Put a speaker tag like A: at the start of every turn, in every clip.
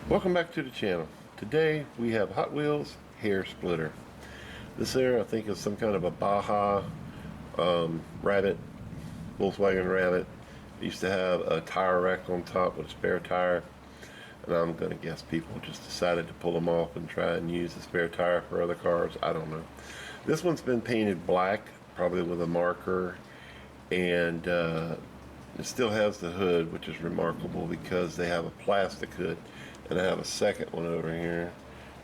A: Welcome back to the channel. Today we have Hot Wheels Hare splitter. This here I think is some kind of a Baja Rabbit, Volkswagen Rabbit. It used to have a tire rack on top with a spare tire, and I'm gonna guess people just decided to pull them off and try and use the spare tire for other cars. I don't know. This one's been painted black, probably with a marker, and it still has the hood, which is remarkable because they have a plastic hood. And I have a second one over here.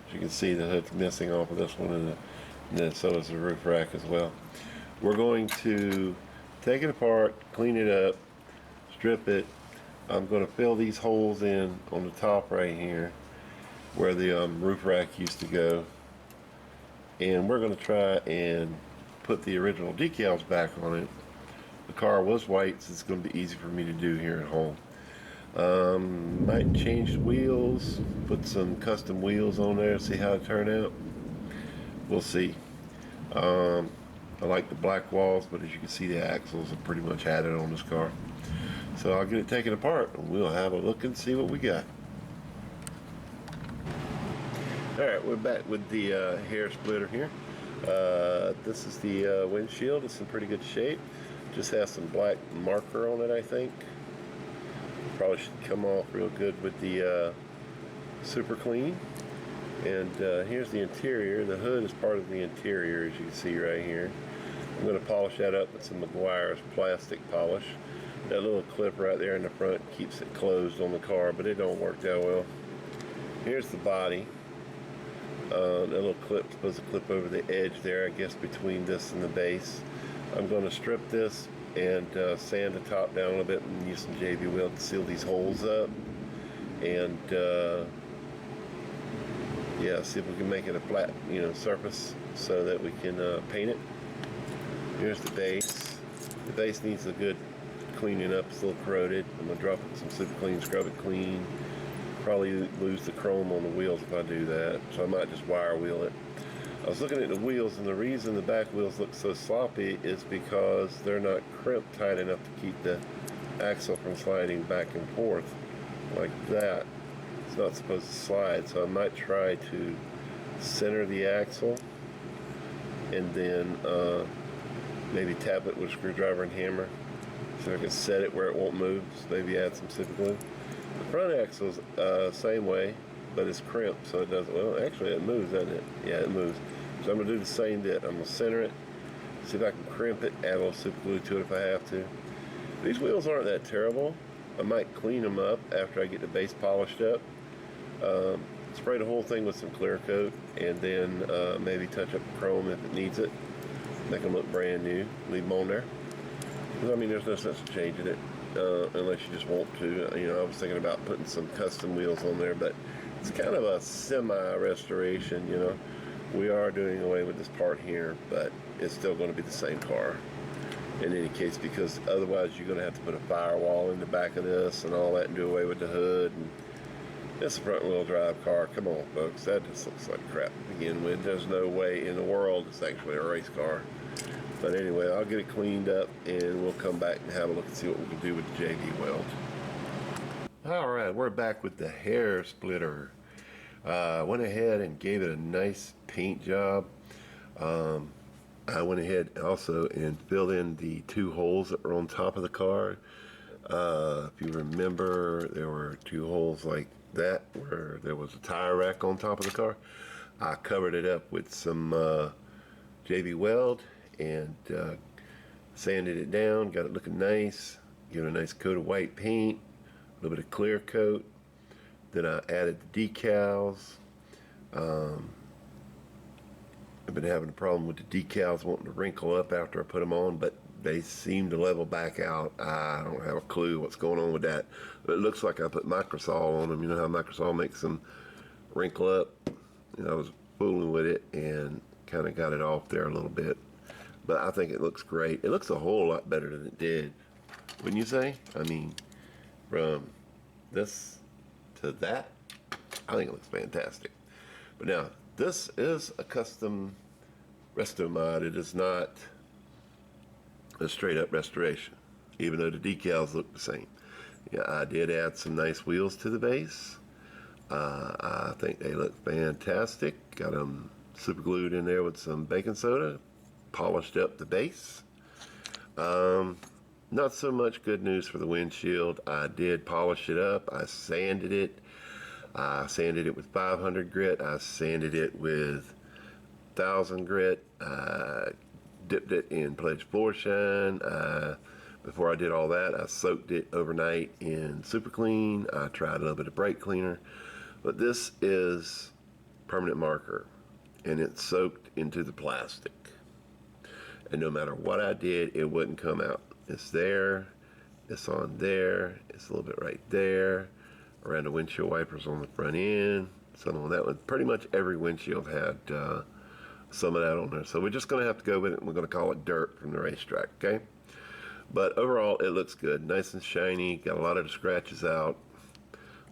A: As you can see, the hood's missing off of this one, and then so is the roof rack as well. We're going to take it apart, clean it up, strip it. I'm going to fill these holes in on the top right here where the roof rack used to go. And we're going to try and put the original decals back on it. The car was white, so it's going to be easy for me to do here at home. Might change the wheels, put some custom wheels on there, see how it turn out. We'll see. I like the black walls, but as you can see, the axles are pretty much added on this car. So I'll get it taken apart and we'll have a look and see what we got. Alright, we're back with the Hare splitter here. This is the windshield. It's in pretty good shape. Just has some black marker on it, I think. Probably should come off real good with the super clean. And here's the interior. The hood is part of the interior, as you can see right here. I'm going to polish that up with some Meguiar's plastic polish. That little clip right there in the front keeps it closed on the car, but it don't work that well. Here's the body. That little clip is supposed to clip over the edge there, I guess, between this and the base. I'm going to strip this and sand the top down a little bit and use some JB Weld to seal these holes up, and yeah, see if we can make it a flat, surface so that we can paint it. Here's the base. The base needs a good cleaning up. It's a little corroded. I'm gonna drop it in some super clean, scrub it clean. Probably lose the chrome on the wheels if I do that, so I might just wire wheel it. I was looking at the wheels, and the reason the back wheels look so sloppy is because they're not crimped tight enough to keep the axle from sliding back and forth like that. It's not supposed to slide, so I might try to center the axle and then maybe tap it with a screwdriver and hammer so I can set it where it won't move. So maybe add some super glue. The front axle is same way, but it's crimped, so it doesn't, well, actually it moves, doesn't it? Yeah, it moves. So I'm going to do the same bit. I'm going to center it, see if I can crimp it, add a little super glue to it if I have to. These wheels aren't that terrible. I might clean them up after I get the base polished up. Spray the whole thing with some clear coat, and then maybe touch up the chrome if it needs it. Make them look brand new. Leave them on there. Because, I mean, there's no sense in changing it unless you just want to. I was thinking about putting some custom wheels on there, but it's kind of a semi-restoration, We are doing away with this part here, but it's still going to be the same car in any case, because otherwise you're going to have to put a firewall in the back of this and all that and do away with the hood. And it's a front-wheel drive car. Come on, folks. That just looks like crap to begin with. There's no way in the world it's actually a race car. But anyway, I'll get it cleaned up and we'll come back and have a look and see what we can do with the JB Weld. Alright, we're back with the Hare splitter. Went ahead and gave it a nice paint job. I went ahead also and filled in the two holes that were on top of the car. If you remember, there were two holes like that where there was a tire rack on top of the car. I covered it up with some JB Weld and sanded it down, got it looking nice, gave it a nice coat of white paint, a little bit of clear coat. Then I added the decals. I've been having a problem with the decals wanting to wrinkle up after I put them on, but they seem to level back out. I don't have a clue what's going on with that. But it looks like I put Microsol on them. You know how Microsol makes them wrinkle up? I was fooling with it and kind of got it off there a little bit. But I think it looks great. It looks a whole lot better than it did, wouldn't you say? I mean, from this to that, I think it looks fantastic. But now, this is a custom resto mod. It is not a straight up restoration, even though the decals look the same. Yeah, I did add some nice wheels to the base. I think they look fantastic. Got them super glued in there with some baking soda. Polished up the base. Not so much good news for the windshield. I did polish it up. I sanded it. I sanded it with 500 grit. I sanded it with 1000 grit. I dipped it in Pledge Floor Shine. Before I did all that, I soaked it overnight in Super Clean. I tried a little bit of brake cleaner. But this is permanent marker, and it's soaked into the plastic. And no matter what I did, it wouldn't come out. It's there, it's on there, it's a little bit right there, around the windshield wipers on the front end, some on that one. Pretty much every windshield had some of that on there. So we're just gonna have to go with it, and we're gonna call it dirt from the racetrack, okay? But overall, it looks good, nice and shiny, got a lot of the scratches out,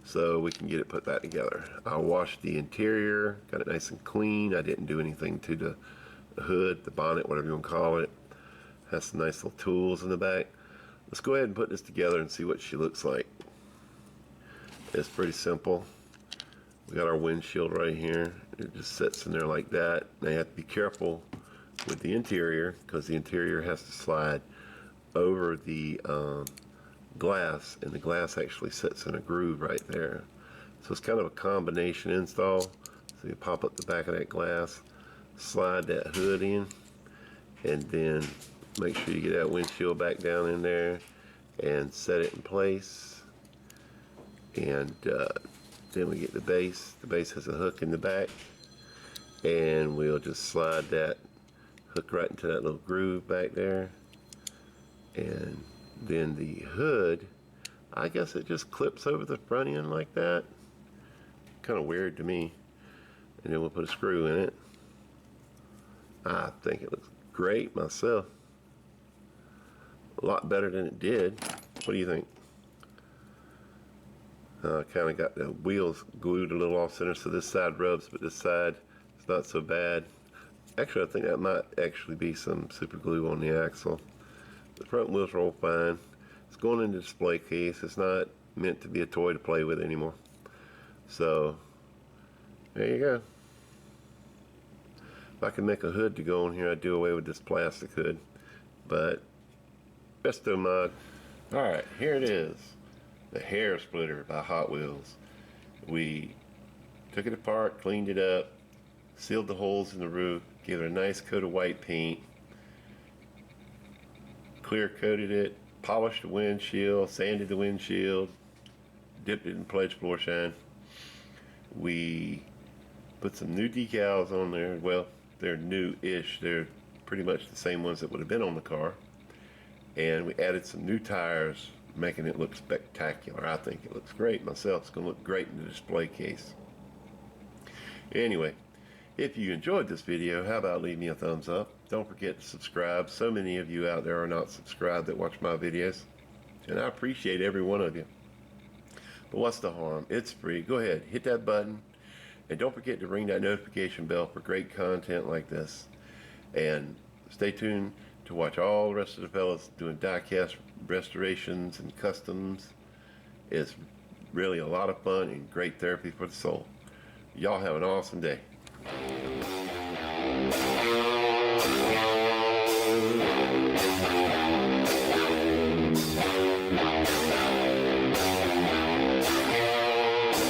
A: so we can get it put back together. I washed the interior, got it nice and clean. I didn't do anything to the hood, the bonnet, whatever you want to call it. Has some nice little tools in the back. Let's go ahead and put this together and see what she looks like. It's pretty simple. We got our windshield right here. It just sits in there like that. Now you have to be careful with the interior, because the interior has to slide over the glass, and the glass actually sits in a groove right there. So it's kind of a combination install. So you pop up the back of that glass, slide that hood in, and then make sure you get that windshield back down in there and set it in place. And then we get the base. The base has a hook in the back, and we'll just slide that hook right into that little groove back there. And then the hood, I guess it just clips over the front end like that. Kind of weird to me. And then we'll put a screw in it. I think it looks great myself. A lot better than it did. What do you think? Kind of got the wheels glued a little off center, so this side rubs, but this side is not so bad. Actually, I think that might actually be some super glue on the axle. The front wheels roll fine. It's going in the display case. It's not meant to be a toy to play with anymore. So, there you go. If I could make a hood to go on here, I'd do away with this plastic hood. But, Besto mod. Alright, here it is. The Hare splitter by Hot Wheels. We took it apart, cleaned it up, sealed the holes in the roof, gave it a nice coat of white paint, clear coated it, polished the windshield, sanded the windshield, dipped it in Pledge Floor Shine. We put some new decals on there. Well, they're new-ish. They're pretty much the same ones that would have been on the car. And we added some new tires, making it look spectacular. I think it looks great myself. It's going to look great in the display case. Anyway, if you enjoyed this video, how about leave me a thumbs up? Don't forget to subscribe. So many of you out there are not subscribed that watch my videos, and I appreciate every one of you. But what's the harm? It's free. Go ahead, hit that button, and don't forget to ring that notification bell for great content like this. And stay tuned to watch all the rest of the fellas doing diecast restorations and customs. It's really a lot of fun and great therapy for the soul. Y'all have an awesome day.